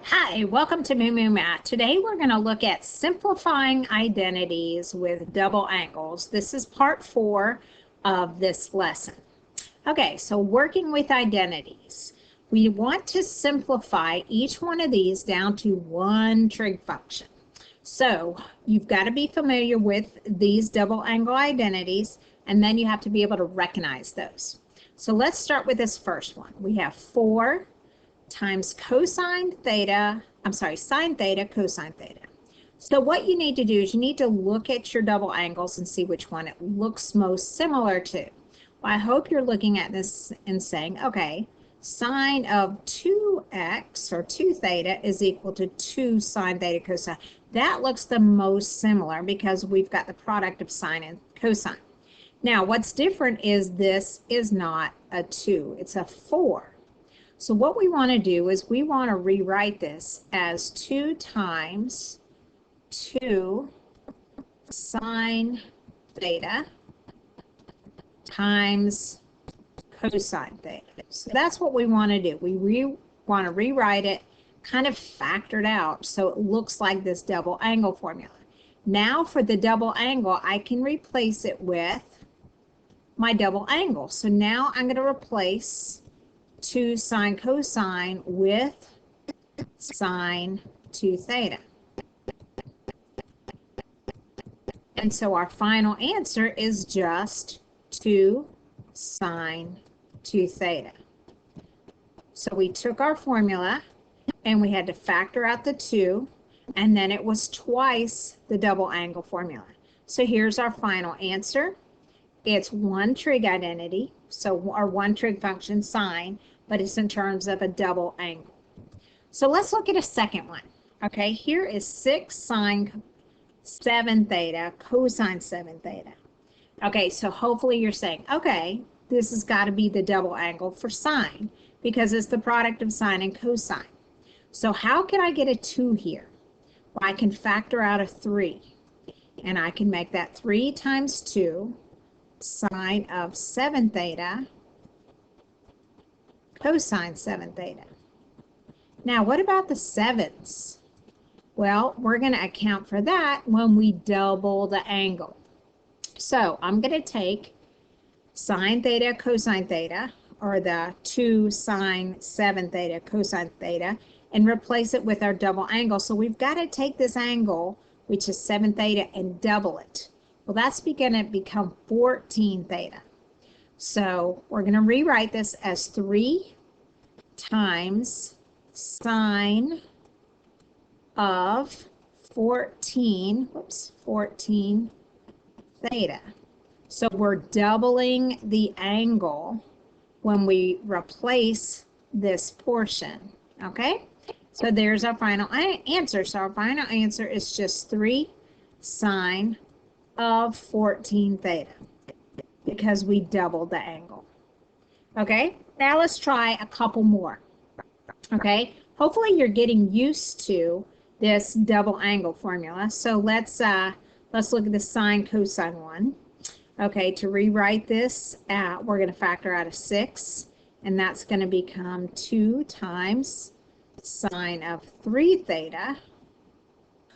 Hi, welcome to MooMooMath. Today we're going to look at simplifying identities with double angles. This is part 4 of this lesson. Okay, so working with identities. We want to simplify each one of these down to one trig function. So you've got to be familiar with these double angle identities, and then you have to be able to recognize those. So let's start with this first one. We have 4 times sine theta, cosine theta. So what you need to do is you need to look at your double angles and see which one it looks most similar to. Well, I hope you're looking at this and saying, okay, sine of 2x or 2 theta is equal to 2 sine theta cosine. That looks the most similar because we've got the product of sine and cosine. Now, what's different is this is not a 2, it's a 4. So what we want to do is we want to rewrite this as 2 times 2 sine theta times cosine theta. So that's what we want to do. We want to rewrite it, kind of factored out so it looks like this double angle formula. Now for the double angle, I can replace it with my double angle. So now I'm going to replace 2 sine cosine with sine 2 theta. And so our final answer is just 2 sine 2 theta. So we took our formula and we had to factor out the 2, and then it was twice the double angle formula. So here's our final answer. It's one trig identity, so our one trig function sine, but it's in terms of a double angle. So let's look at a second one. Okay, here is 6 sine 7 theta cosine 7 theta. Okay, so hopefully you're saying, okay, this has got to be the double angle for sine because it's the product of sine and cosine. So how can I get a 2 here? Well, I can factor out a 3, and I can make that 3 times 2 sine of 7 theta cosine 7 theta. Now, what about the 7s? Well, we're going to account for that when we double the angle. So I'm going to take sine theta cosine theta, or the 2 sine 7 theta cosine theta, and replace it with our double angle. So we've got to take this angle, which is 7 theta, and double it. Well, that's going to become 14 theta. So we're going to rewrite this as 3 times sine of 14 theta. So we're doubling the angle when we replace this portion, okay? So there's our final answer. So our final answer is just 3 sine of 14 theta because we doubled the angle. Okay, now let's try a couple more. Okay, hopefully you're getting used to this double angle formula. So let's look at the sine cosine one. Okay, to rewrite this, we're going to factor out a 6, and that's going to become 2 times sine of 3 theta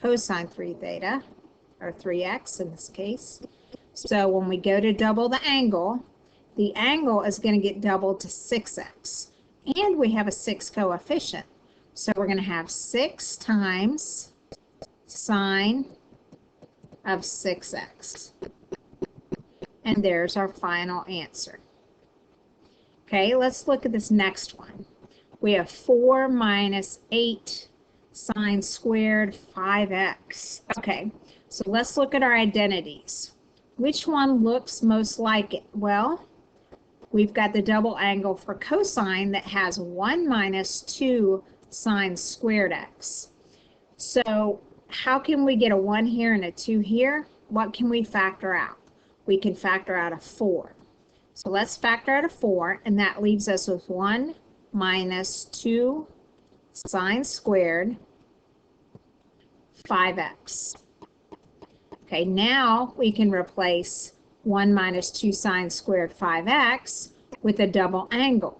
cosine 3 theta, or 3x in this case. So when we go to double the angle is going to get doubled to 6x. And we have a 6 coefficient. So we're going to have 6 times sine of 6x. And there's our final answer. Okay, let's look at this next one. We have 4 minus 8 sine squared 5x. Okay, so let's look at our identities. Which one looks most like it? Well, we've got the double angle for cosine that has 1 minus 2 sine squared x. So how can we get a 1 here and a 2 here? What can we factor out? We can factor out a 4. So let's factor out a 4, and that leaves us with 1 minus 2 sine squared 5x. Okay, now we can replace 1 minus 2 sine squared 5x with a double angle.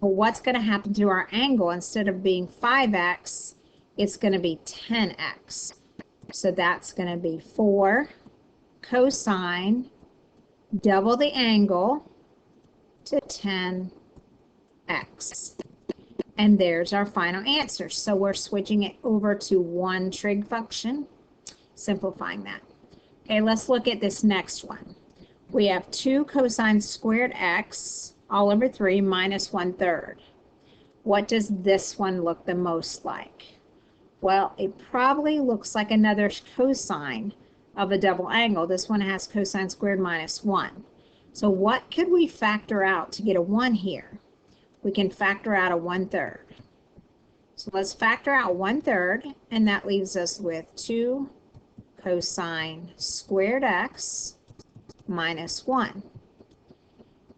Well, what's going to happen to our angle? Instead of being 5x, it's going to be 10x. So that's going to be 4 cosine, double the angle, to 10x. And there's our final answer. So we're switching it over to one trig function, simplifying that. Okay, let's look at this next one. We have 2 cosine squared x all over 3 minus 1/3. What does this one look the most like? Well, it probably looks like another cosine of a double angle. This one has cosine squared minus 1. So what could we factor out to get a 1 here? We can factor out a 1/3. So let's factor out 1/3, and that leaves us with 2 cosine squared x minus 1.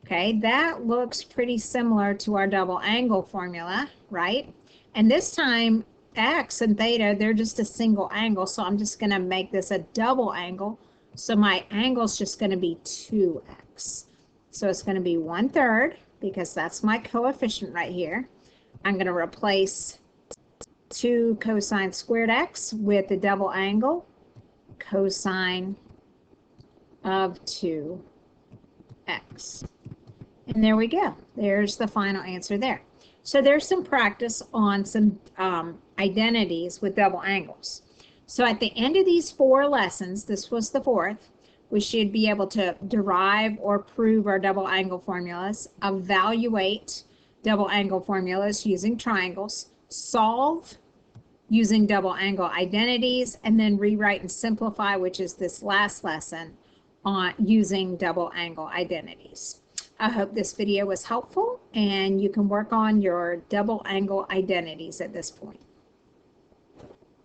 Okay, that looks pretty similar to our double angle formula, right? And this time, x and theta, they're just a single angle, so I'm just going to make this a double angle. So my angle is just going to be 2x. So it's going to be 1/3, because that's my coefficient right here. I'm going to replace 2 cosine squared x with the double angle, cosine of 2x. And there we go. There's the final answer there. So there's some practice on some identities with double angles. So at the end of these 4 lessons, this was the 4th, we should be able to derive or prove our double angle formulas, evaluate double angle formulas using triangles, solve using double angle identities, and then rewrite and simplify, which is this last lesson, on using double angle identities. I hope this video was helpful, and you can work on your double angle identities at this point.